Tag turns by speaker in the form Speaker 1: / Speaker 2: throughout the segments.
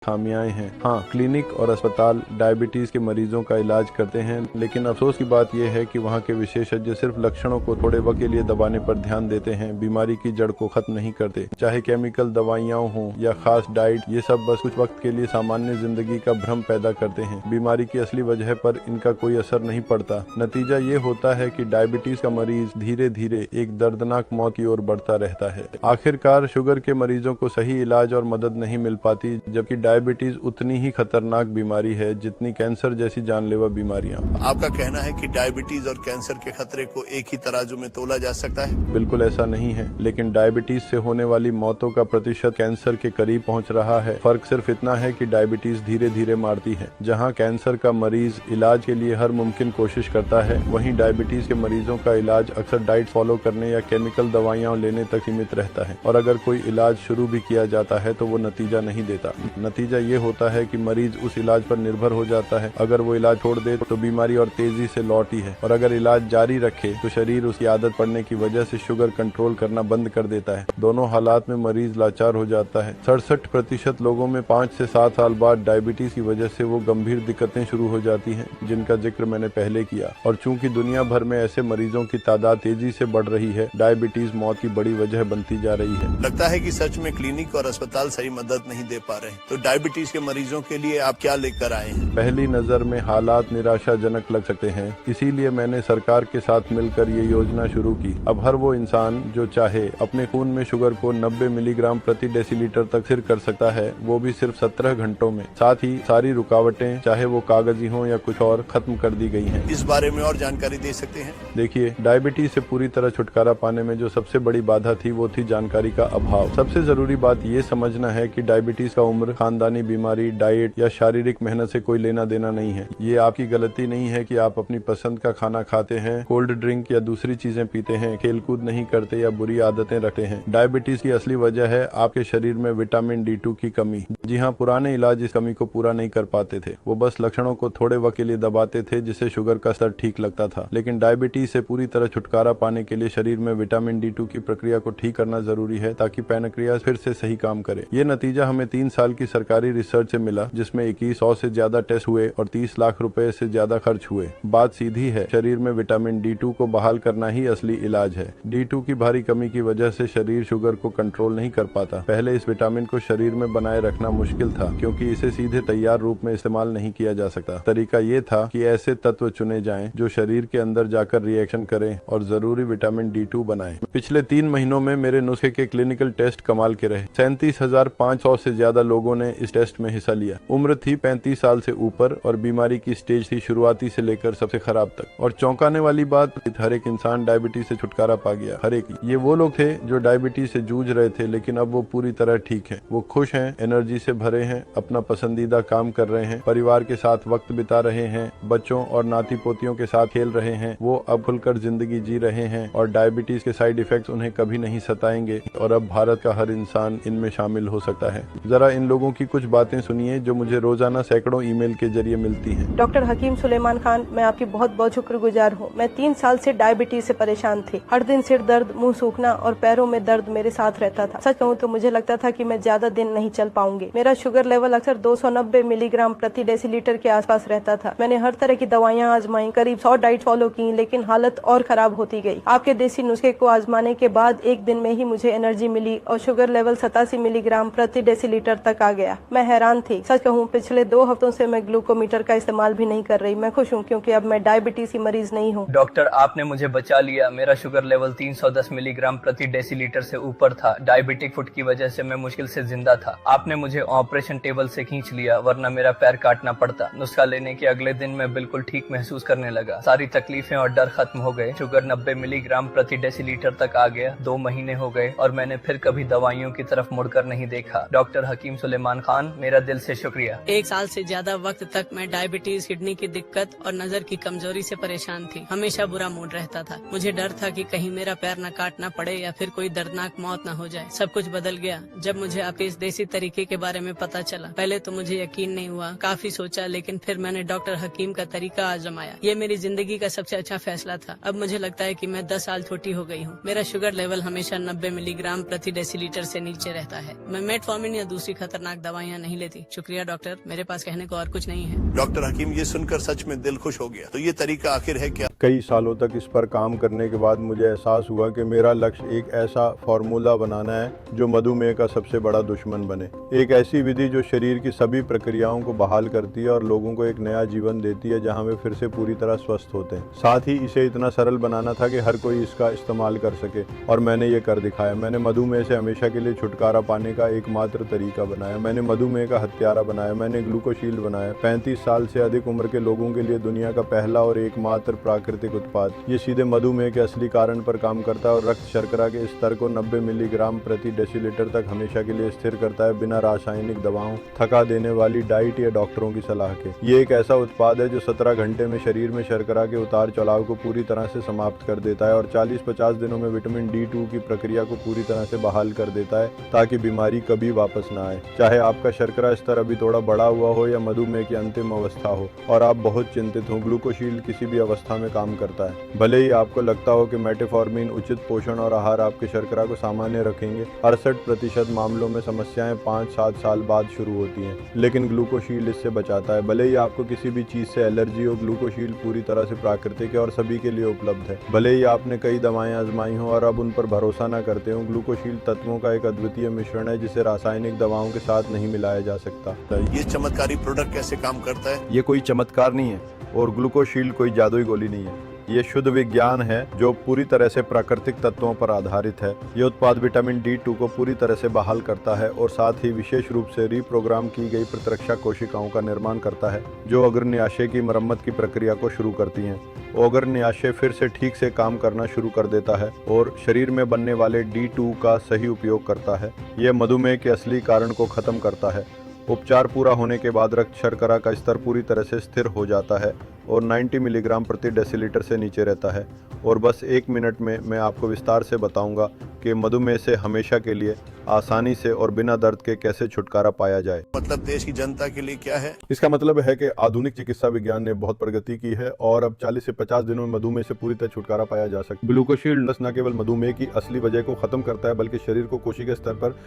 Speaker 1: खामियां हैं। हाँ, क्लिनिक और अस्पताल डायबिटीज के मरीजों का इलाज करते हैं, लेकिन अफसोस की बात यह है कि वहाँ के विशेषज्ञ सिर्फ लक्षणों को थोड़े वक्त के लिए दबाने पर ध्यान देते हैं, बीमारी की जड़ को खत्म नहीं करते। चाहे केमिकल दवाइयाँ हों या खास डाइट, ये सब बस कुछ वक्त के लिए सामान्य जिंदगी का भ्रम पैदा करते हैं। बीमारी की असली वजह पर इनका कोई असर नहीं पड़ता। नतीजा ये होता है कि डायबिटीज का मरीज धीरे धीरे एक दर्दनाक मौत की ओर बढ़ता रहता है। आखिरकार शुगर के मरीजों को सही इलाज और मदद नहीं मिल पाती, जबकि डायबिटीज उतनी ही खतरनाक बीमारी है जितनी कैंसर जैसी जानलेवा बीमारियां।
Speaker 2: आपका कहना है कि डायबिटीज और कैंसर के खतरे को एक ही तराजू में तोला जा सकता है?
Speaker 1: बिल्कुल ऐसा नहीं है, लेकिन डायबिटीज से होने वाली मौतों का प्रतिशत कैंसर के करीब पहुंच रहा है। फर्क सिर्फ इतना है कि डायबिटीज धीरे धीरे मारती है। जहां कैंसर का मरीज इलाज के लिए हर मुमकिन कोशिश करता है, वहीं डायबिटीज के मरीजों का इलाज अक्सर डाइट फॉलो करने या केमिकल दवाइयाँ लेने तक सीमित रहता है। और अगर कोई इलाज शुरू भी किया जाता है तो वो नतीजा नहीं देता। नतीजा ये होता है कि मरीज उस इलाज पर निर्भर हो जाता है। अगर वो इलाज छोड़ दे तो बीमारी और तेजी से लौटी है, और अगर इलाज जारी रखे तो शरीर उसकी आदत पड़ने की वजह से शुगर कंट्रोल करना बंद कर देता है। दोनों हालात में मरीज लाचार हो जाता है। 67% लोगों में 5 से 7 साल बाद डायबिटीज की वजह से वो गंभीर दिक्कतें शुरू हो जाती हैं, जिनका जिक्र मैंने पहले किया। और चूंकि दुनिया भर में ऐसे मरीजों की तादाद तेजी से बढ़ रही है, डायबिटीज मौत की बड़ी वजह बनती जा रही है।
Speaker 2: लगता है कि सच में क्लिनिक और अस्पताल सही मदद नहीं दे पा रहे, तो डायबिटीज के मरीजों के लिए आप क्या लेकर आए हैं?
Speaker 1: पहली नजर में हालात निराशाजनक लग सकते हैं, इसीलिए मैंने सरकार के साथ मिलकर ये योजना शुरू की। अब हर वो इंसान जो चाहे अपने खून में शुगर को 90 मिलीग्राम प्रति डेसीलीटर तक स्थिर कर सकता है, वो भी सिर्फ 17 घंटों में। साथ ही सारी रुकावटें, चाहे वो कागजी हों या कुछ और, खत्म कर दी गई हैं।
Speaker 2: इस बारे में और जानकारी दे सकते हैं?
Speaker 1: देखिए, डायबिटीज से पूरी तरह छुटकारा पाने में जो सबसे बड़ी बाधा थी वो थी जानकारी का अभाव। सबसे जरूरी बात ये समझना है कि डायबिटीज का उम्र, खानदानी बीमारी, डाइट या शारीरिक मेहनत से कोई लेना देना नहीं है। ये आपकी गलती नहीं है कि आप अपनी पसंद का खाना खाते हैं, कोल्ड ड्रिंक या दूसरी चीजें पीते हैं, खेलकूद नहीं करते या बुरी आदतें रखते हैं। डायबिटीज की असली वजह है आपके शरीर में विटामिन D2 की कमी। जी हाँ, पुराने इलाज इस कमी को पूरा नहीं कर पाते थे। वो बस लक्षणों को थोड़े वक्त के लिए दबाते थे, जिससे शुगर का स्तर ठीक लगता था। लेकिन डायबिटीज से पूरी तरह छुटकारा पाने के लिए शरीर में विटामिन D2 की प्रक्रिया को ठीक करना जरूरी है, ताकि पैनक्रियाज फिर से सही काम करे। ये नतीजा हमें 3 साल की सरकारी रिसर्च से मिला, जिसमें 2100 से ज्यादा टेस्ट हुए और 30 लाख रुपए से ज्यादा खर्च हुए। बात सीधी है, शरीर में विटामिन D2 को बहाल करना ही असली इलाज है। D2 की भारी कमी की वजह से शरीर शुगर को कंट्रोल नहीं कर पाता। पहले इस विटामिन को शरीर में बनाए रखना मुश्किल था, क्योंकि इसे सीधे तैयार रूप में इस्तेमाल नहीं किया जा सकता। तरीका ये था कि ऐसे तत्व चुने जाएं जो शरीर के अंदर जाकर रिएक्शन करें और जरूरी विटामिन D2 बनाएं। पिछले 3 महीनों में मेरे नुस्खे के क्लिनिकल टेस्ट कमाल के रहे। 37,500 से ज्यादा लोगों ने इस टेस्ट में हिस्सा लिया। उम्र थी 35 साल से ऊपर और बीमारी की स्टेज थी शुरुआती से लेकर सबसे खराब तक। और चौंकाने वाली बात, हर एक इंसान डायबिटीज से छुटकारा पा गया, हर एक। ये वो लोग थे जो डायबिटीज से जूझ रहे थे, लेकिन अब वो पूरी तरह ठीक हैं। वो खुश हैं, एनर्जी से भरे हैं, अपना पसंदीदा काम कर रहे हैं, परिवार के साथ वक्त बिता रहे हैं, बच्चों और नाती पोतियों के साथ खेल रहे हैं। वो अब खुलकर जिंदगी जी रहे हैं और डायबिटीज के साइड इफेक्ट्स उन्हें कभी नहीं सताएंगे। और अब भारत का हर इंसान इनमें शामिल हो सकता है। जरा इन लोगों की कुछ बातें सुनिए जो मुझे रोजाना सैकड़ों ईमेल के जरिए मिलती हैं।
Speaker 3: डॉक्टर हकीम सुलेमान खान, मैं आपकी बहुत बहुत शुक्रगुजार हूँ। मैं 3 साल से डायबिटीज से परेशान थी। हर दिन सिर दर्द, मुंह सूखना और पैरों में दर्द मेरे साथ रहता था। सच कहूँ तो मुझे लगता था कि मैं ज्यादा दिन नहीं चल पाऊंगी। मेरा शुगर लेवल अक्सर 290 मिलीग्राम प्रति डेसीलीटर के आसपास रहता था। मैंने हर तरह की दवाइयाँ आजमाई, करीब 100 डाइट फॉलो की, लेकिन हालत और खराब होती गई। आपके देसी नुस्खे को आजमाने के बाद एक दिन में ही मुझे एनर्जी मिली और शुगर लेवल 87 मिलीग्राम प्रति डेसीलीटर तक आ गया। मैं हैरान थी। सच कहूँ, पिछले 2 हफ्तों से मैं ग्लूकोमीटर का इस्तेमाल भी नहीं कर रही। मैं खुश हूँ क्योंकि अब मैं डायबिटीज की मरीज नहीं हूँ।
Speaker 4: डॉक्टर, आपने मुझे बचा लिया। मेरा शुगर लेवल 310 मिलीग्राम प्रति डेसीलीटर से ऊपर था। डायबिटिक फुट की वजह से मैं मुश्किल से जिंदा था। आपने मुझे ऑपरेशन टेबल से खींच लिया, वरना मेरा पैर काटना पड़ता। नुस्खा लेने के अगले दिन मैं बिल्कुल ठीक महसूस करने लगा। सारी तकलीफें और डर खत्म हो गए। शुगर 90 मिलीग्राम प्रति डेसीलीटर तक आ गया। 2 महीने हो गए और मैंने फिर कभी दवाइयों की तरफ मुड़कर नहीं देखा। डॉक्टर हकीम सुलेमान खान, मेरा दिल से शुक्रिया।
Speaker 5: 1 साल से ज्यादा वक्त तक मैं डायबिटीज, किडनी की दिक्कत और नजर की कमजोरी से परेशान थी। हमेशा बुरा मूड रहता था। मुझे डर था कि कहीं मेरा पैर न काटना पड़े या फिर कोई दर्दनाक मौत न हो जाए। सब कुछ बदल गया जब मुझे आपके इस देसी तरीके के बारे में पता चला। पहले तो मुझे यकीन नहीं हुआ, काफी सोचा, लेकिन फिर मैंने डॉक्टर हकीम का तरीका आजमाया। ये मेरी जिंदगी का सबसे अच्छा फैसला था। अब मुझे लगता है कि मैं 10 साल छोटी हो गई हूँ। मेरा शुगर लेवल हमेशा 90 मिलीग्राम प्रति डेसीलीटर से नीचे रहता है। मैं मेटफॉर्मिन या दूसरी खतरनाक दवा दवाइयाँ नहीं लेती। शुक्रिया डॉक्टर, मेरे पास कहने को और कुछ नहीं है।
Speaker 2: डॉक्टर हकीम, ये सुनकर सच में दिल खुश हो गया। तो ये तरीका आखिर है क्या?
Speaker 1: कई सालों तक इस पर काम करने के बाद मुझे एहसास हुआ कि मेरा लक्ष्य एक ऐसा फार्मूला बनाना है जो मधुमेह का सबसे बड़ा दुश्मन बने। एक ऐसी विधि जो शरीर की सभी प्रक्रियाओं को बहाल करती है और लोगों को एक नया जीवन देती है जहां वे फिर से पूरी तरह स्वस्थ होते हैं। साथ ही इसे इतना सरल बनाना था कि हर कोई इसका इस्तेमाल कर सके, और मैंने ये कर दिखाया। मैंने मधुमेह से हमेशा के लिए छुटकारा पाने का एकमात्र तरीका बनाया। मैंने मधुमेह का हत्यारा बनाया। मैंने ग्लूकोशील्ड बनाया, 35 साल से अधिक उम्र के लोगों के लिए दुनिया का पहला और एकमात्र प्राकृतिक उत्पाद। ये सीधे मधुमेह के असली कारण पर काम करता है और रक्त शर्करा के स्तर को 90 मिलीग्राम प्रति डेसीलीटर तक हमेशा के लिए स्थिर करता है, बिना रासायनिक दवाओं, थका देने वाली डाइट या डॉक्टरों की सलाह के। ये एक ऐसा उत्पाद है जो 17 घंटे में शरीर में शर्करा के उतार चढ़ाव को पूरी तरह से समाप्त कर देता है और 40-50 दिनों में विटामिन D2 की प्रक्रिया को पूरी तरह से बहाल कर देता है, ताकि बीमारी कभी वापस ना आए। चाहे आपका शर्करा स्तर अभी थोड़ा बढ़ा हुआ हो या मधुमेह की अंतिम अवस्था हो और आप बहुत चिंतित हो, ग्लूकोशील्ड किसी भी अवस्था में काम करता है। भले ही आपको लगता हो कि मेटफॉर्मिन, उचित पोषण और आहार आपके शर्करा को सामान्य रखेंगे, 68% मामलों में समस्याएं 5-7 साल बाद शुरू होती हैं, लेकिन ग्लूकोशील्ड इससे बचाता है। भले ही आपको किसी भी चीज से एलर्जी हो, ग्लूकोशील्ड पूरी तरह से प्राकृतिक है और सभी के लिए उपलब्ध है। भले ही आपने कई दवाएं आजमाई हो और अब उन पर भरोसा न करते हो, ग्लूकोशील्ड तत्वों का एक अद्वितीय मिश्रण है जिसे रासायनिक दवाओं के साथ नहीं मिलाया जा सकता।
Speaker 2: ये चमत्कारी प्रोडक्ट कैसे काम करता है?
Speaker 1: ये कोई चमत्कार नहीं है और ग्लूकोशील्ड कोई जादुई गोली नहीं है। ये शुद्ध विज्ञान है जो पूरी तरह से प्राकृतिक तत्वों पर आधारित है। ये उत्पाद विटामिन D2 को पूरी तरह से बहाल करता है और साथ ही विशेष रूप से रीप्रोग्राम की गई प्रतिरक्षा कोशिकाओं का निर्माण करता है, जो अग्रन्याशय की मरम्मत की प्रक्रिया को शुरू करती हैं। अग्रन्याशय फिर से ठीक से काम करना शुरू कर देता है और शरीर में बनने वाले D2 का सही उपयोग करता है। यह मधुमेह के असली कारण को खत्म करता है। उपचार पूरा होने के बाद रक्त शर्करा का स्तर पूरी तरह से स्थिर हो जाता है और 90 मिलीग्राम प्रति डेसीलीटर से नीचे रहता है। और बस 1 मिनट में मैं आपको विस्तार से बताऊंगा कि मधुमेह से हमेशा के लिए आसानी से और बिना दर्द के कैसे छुटकारा पाया जाए।
Speaker 2: मतलब देश की जनता के लिए क्या है?
Speaker 1: इसका मतलब है कि आधुनिक चिकित्सा विज्ञान ने बहुत प्रगति की है और अब 40 से 50 दिनों में मधुमेह से पूरी तरह छुटकारा पाया जा सकता है। ग्लूकोशील्ड न केवल मधुमेह की असली वजह को खत्म करता है, बल्कि शरीर को कोशिका स्तर पर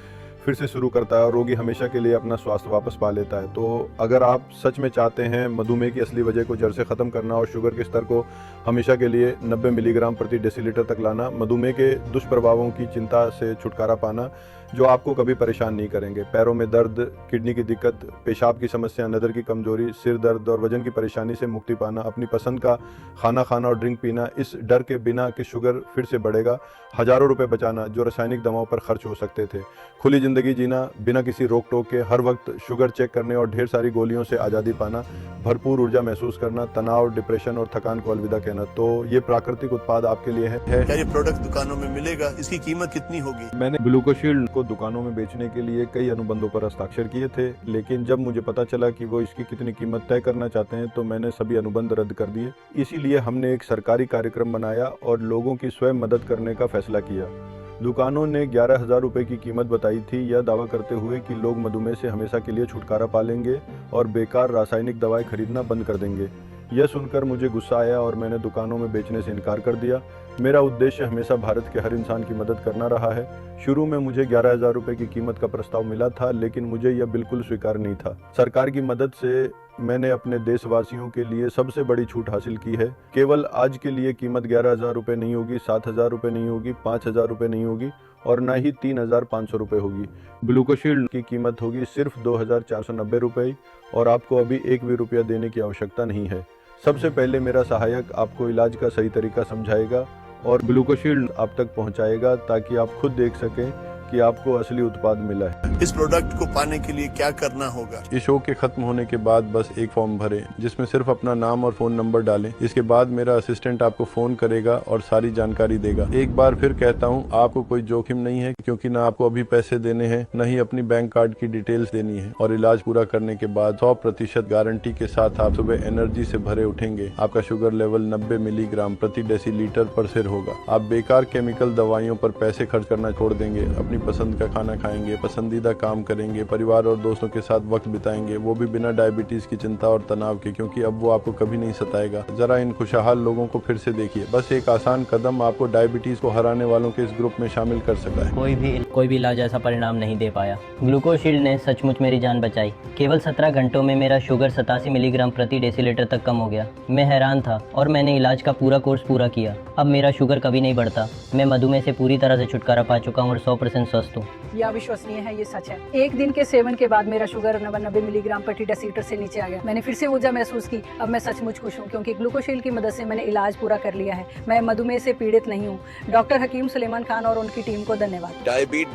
Speaker 1: फिर से शुरू करता है और रोगी हमेशा के लिए अपना स्वास्थ्य वापस पा लेता है। तो अगर आप सच में चाहते हैं मधुमेह की असली वजह को जड़ से खत्म करना और शुगर के स्तर को हमेशा के लिए 90 मिलीग्राम प्रति डेसीलीटर तक लाना, मधुमेह के दुष्प्रभावों की चिंता से छुटकारा पाना जो आपको कभी परेशान नहीं करेंगे, पैरों में दर्द, किडनी की दिक्कत, पेशाब की समस्या, नज़र की कमजोरी, सिर दर्द और वजन की परेशानी से मुक्ति पाना, अपनी पसंद का खाना खाना और ड्रिंक पीना, इस डर के बिना कि शुगर फिर से बढ़ेगा, हजारों रुपए बचाना जो रासायनिक दवाओं पर खर्च हो सकते थे, खुली जिंदगी जीना बिना किसी रोक टोक के, हर वक्त शुगर चेक करने और ढेर सारी गोलियों से आज़ादी पाना, भरपूर ऊर्जा महसूस करना, तनाव, डिप्रेशन और थकान को अलविदा कहना। तो ये प्राकृतिक उत्पाद आपके लिए है।
Speaker 2: क्या ये प्रोडक्ट दुकानों में मिलेगा? इसकी कीमत कितनी होगी?
Speaker 1: मैंने ग्लूकोशील्ड को दुकानों में बेचने के लिए कई अनुबंधों पर हस्ताक्षर किए थे, लेकिन जब मुझे पता चला कि वो इसकी कितनी कीमत तय करना चाहते हैं तो मैंने सभी अनुबंध रद्द कर दिए। इसीलिए हमने एक सरकारी कार्यक्रम बनाया और लोगों की स्वयं मदद करने का फैसला किया। दुकानों ने 11,000 रुपए की कीमत बताई थी, यह दावा करते हुए कि लोग मधुमेह से हमेशा के लिए छुटकारा पा लेंगे और बेकार रासायनिक दवाएं खरीदना बंद कर देंगे। यह सुनकर मुझे गुस्सा आया और मैंने दुकानों में बेचने से इनकार कर दिया। मेरा उद्देश्य हमेशा भारत के हर इंसान की मदद करना रहा है। शुरू में मुझे 11,000 रुपए की कीमत का प्रस्ताव मिला था, लेकिन मुझे यह बिल्कुल स्वीकार नहीं था। सरकार की मदद से मैंने अपने देशवासियों के लिए सबसे बड़ी छूट हासिल की है। केवल आज के लिए कीमत 11,000 रुपए नहीं होगी, 7,000 रुपए नहीं होगी, 5,000 रुपए नहीं होगी और न ही 3,500 रुपए होगी। ग्लूकोशील्ड की कीमत होगी सिर्फ 2,490 रुपए और आपको अभी 1 भी रुपया देने की आवश्यकता नहीं है। सबसे पहले मेरा सहायक आपको इलाज का सही तरीका समझाएगा और ग्लूकोशील्ड आप तक पहुंचाएगा ताकि आप खुद देख सकें कि आपको असली उत्पाद मिला है।
Speaker 2: इस प्रोडक्ट को पाने के लिए क्या करना होगा?
Speaker 1: इस शो के खत्म होने के बाद बस एक फॉर्म भरें जिसमें सिर्फ अपना नाम और फोन नंबर डालें। इसके बाद मेरा असिस्टेंट आपको फोन करेगा और सारी जानकारी देगा। एक बार फिर कहता हूँ, आपको कोई जोखिम नहीं है क्योंकि न आपको अभी पैसे देने हैं, न ही अपनी बैंक कार्ड की डिटेल्स देनी है और इलाज पूरा करने के बाद 100% गारंटी के साथ आप सुबह एनर्जी से भरे उठेंगे। आपका शुगर लेवल 90 मिलीग्राम प्रति डेसीलीटर पर स्थिर होगा। आप बेकार केमिकल दवाइयों पर पैसे खर्च करना छोड़ देंगे, अपनी अपनी पसंद का खाना खाएंगे, पसंदीदा काम करेंगे, परिवार और दोस्तों के साथ वक्त बिताएंगे, वो भी बिना डायबिटीज की चिंता और तनाव के, क्योंकि अब वो आपको कभी नहीं सताएगा। जरा इन खुशहाल लोगों को फिर से देखिए। बस एक आसान कदम आपको डायबिटीज को हराने वालों के इस ग्रुप में शामिल कर सकता है।
Speaker 6: कोई भी इलाज ऐसा परिणाम नहीं दे पाया। ग्लूकोशील्ड ने सचमुच मेरी जान बचाई। केवल 17 घंटों में मेरा शुगर 87 मिलीग्राम प्रति डेसीलीटर तक कम हो गया। मैं हैरान था और मैंने इलाज का पूरा कोर्स पूरा किया। अब मेरा शुगर कभी नहीं बढ़ता। मैं मधुमेह से पूरी तरह से छुटकारा पा चुका हूँ और 100% स्वस्थ हूँ।
Speaker 7: यह अविश्वसनीय है, ये सच है। एक दिन के सेवन के बाद मेरा शुगर 90 मिलीग्राम प्रति डेसीलीटर से नीचे आ गया। मैंने फिर से ऊर्जा महसूस की। अब मैं सचमुच खुश हूँ क्योंकि ग्लूकोशील्ड की मदद से मैंने इलाज पूरा कर लिया है। मैं मधुमेह से पीड़ित नहीं हूँ। डॉक्टर हकीम सुलेमान खान और उनकी टीम को धन्यवाद।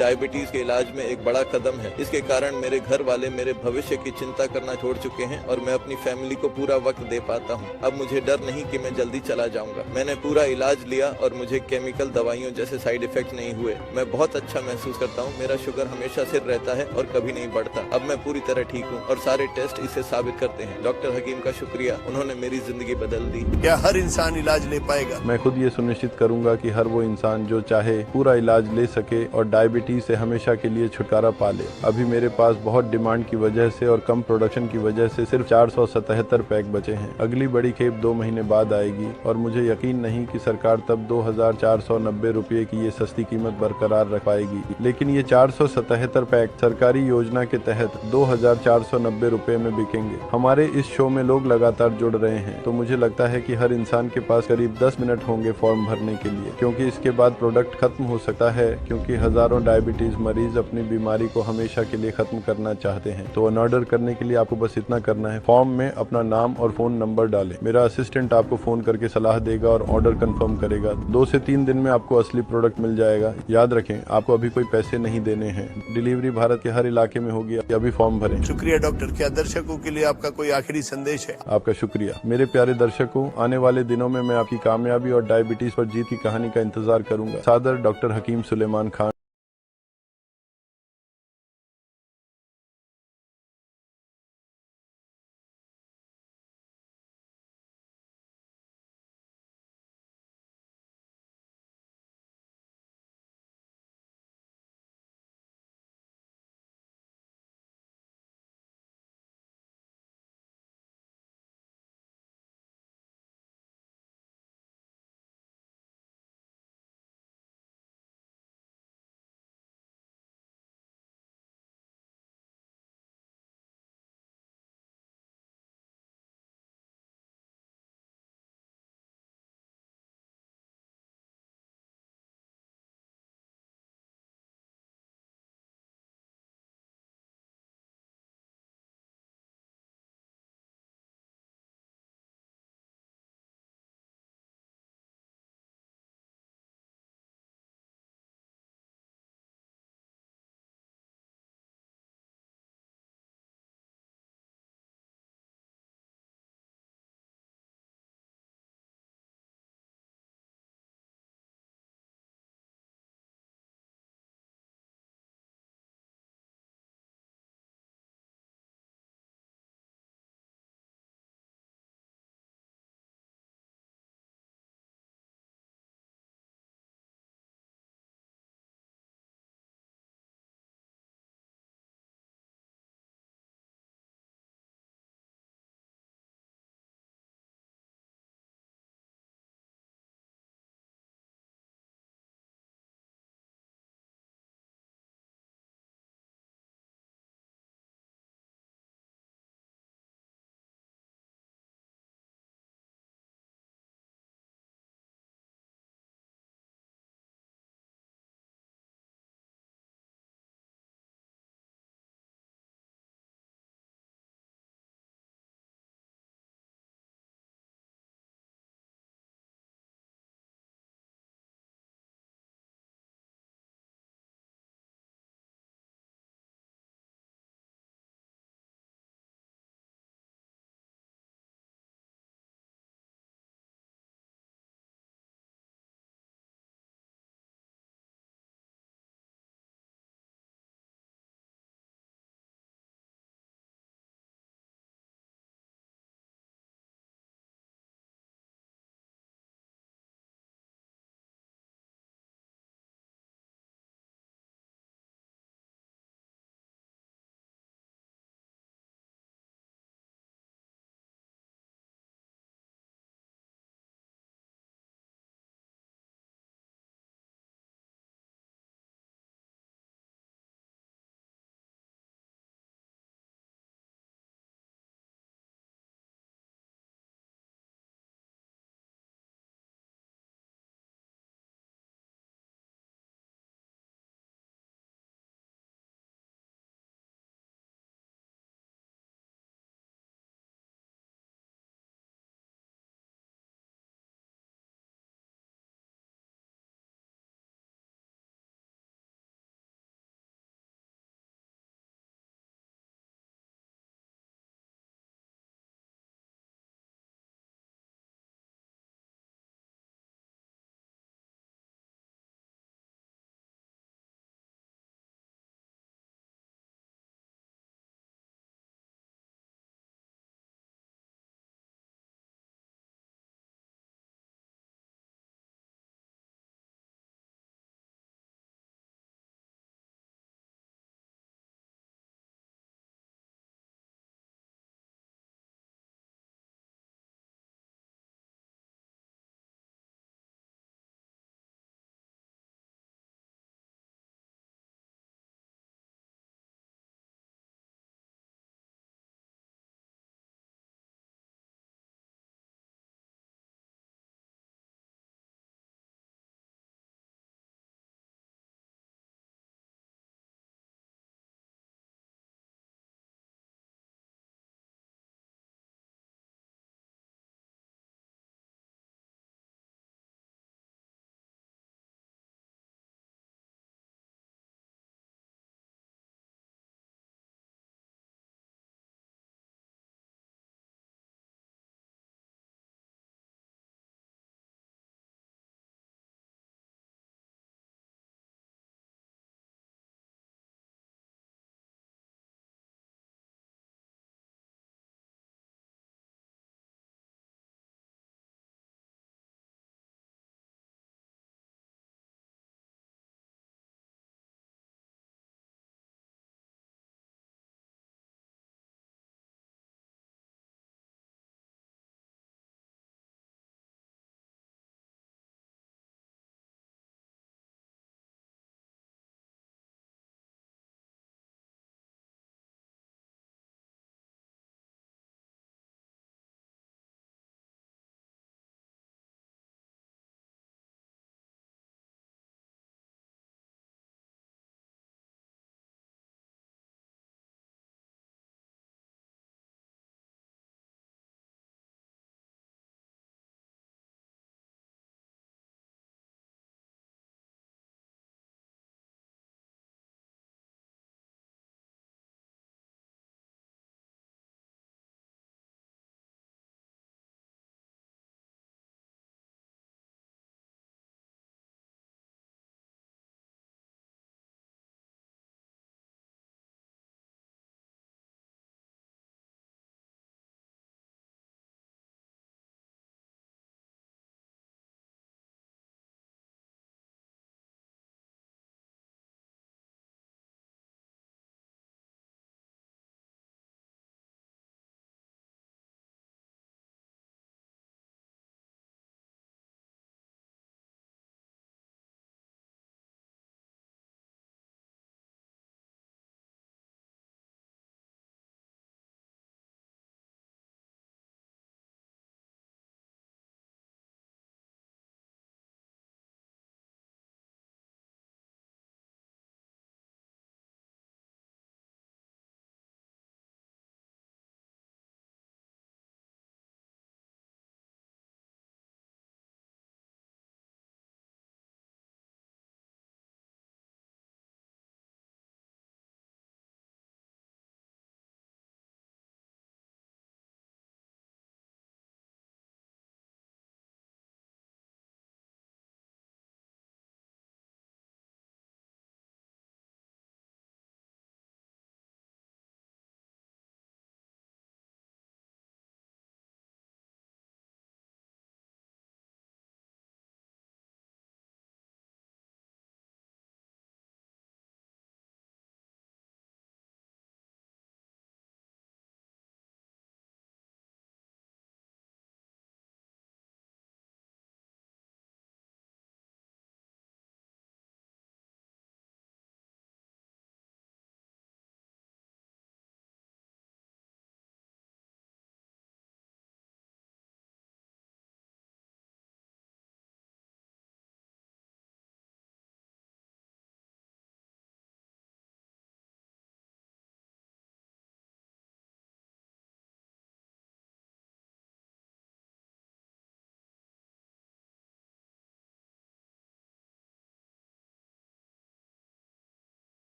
Speaker 8: डायबिटीज के इलाज में एक बड़ा कदम है। इसके कारण मेरे घर वाले मेरे भविष्य की चिंता करना छोड़ चुके हैं और मैं अपनी फैमिली को पूरा वक्त दे पाता हूँ। अब मुझे डर नहीं कि मैं जल्दी चला जाऊंगा। मैंने पूरा इलाज लिया और मुझे केमिकल दवाइयों जैसे साइड इफेक्ट नहीं हुए। मैं बहुत अच्छा महसूस करता हूँ। मेरा शुगर हमेशा स्थिर रहता है और कभी नहीं बढ़ता। अब मैं पूरी तरह ठीक हूँ और सारे टेस्ट इसे साबित करते हैं। डॉक्टर हकीम का शुक्रिया, उन्होंने मेरी जिंदगी बदल दी।
Speaker 2: क्या हर इंसान इलाज ले पाएगा?
Speaker 1: मैं खुद ये सुनिश्चित करूंगा कि हर वो इंसान जो चाहे पूरा इलाज ले सके और डायबिटीज से हमेशा के लिए छुटकारा पा ले। अभी मेरे पास बहुत डिमांड की वजह से और कम प्रोडक्शन की वजह से सिर्फ 477 पैक बचे हैं। अगली बड़ी खेप 2 महीने बाद आएगी और मुझे यकीन नहीं कि सरकार तब 2490 रुपये की ये सस्ती कीमत बरकरार रख पाएगी। लेकिन ये 477 पैक सरकारी योजना के तहत 2490 रुपये में बिकेंगे। हमारे इस शो में लोग लगातार जुड़ रहे हैं, तो मुझे लगता है कि हर इंसान के पास करीब 10 मिनट होंगे फॉर्म भरने के लिए, क्योंकि इसके बाद प्रोडक्ट खत्म हो सकता है, क्योंकि हजारों डायबिटीज मरीज अपनी बीमारी को हमेशा के लिए खत्म करना चाहते हैं। तो ऑर्डर करने के लिए आपको बस इतना करना है, फॉर्म में अपना नाम और फोन नंबर डालें। मेरा असिस्टेंट आपको फोन करके सलाह देगा और ऑर्डर कंफर्म करेगा। 2 से 3 दिन में आपको असली प्रोडक्ट मिल जाएगा। याद रखें, आपको अभी कोई पैसे नहीं देने हैं। डिलीवरी भारत के हर इलाके में होगी। अभी फॉर्म भरें।
Speaker 2: शुक्रिया डॉक्टर। क्या दर्शकों के लिए आपका कोई आखिरी संदेश है?
Speaker 1: आपका शुक्रिया। मेरे प्यारे दर्शकों, आने वाले दिनों में मैं आपकी कामयाबी और डायबिटीज पर जीत की कहानी का इंतजार करूंगा। सादर, डॉक्टर हकीम सुलेमान खान।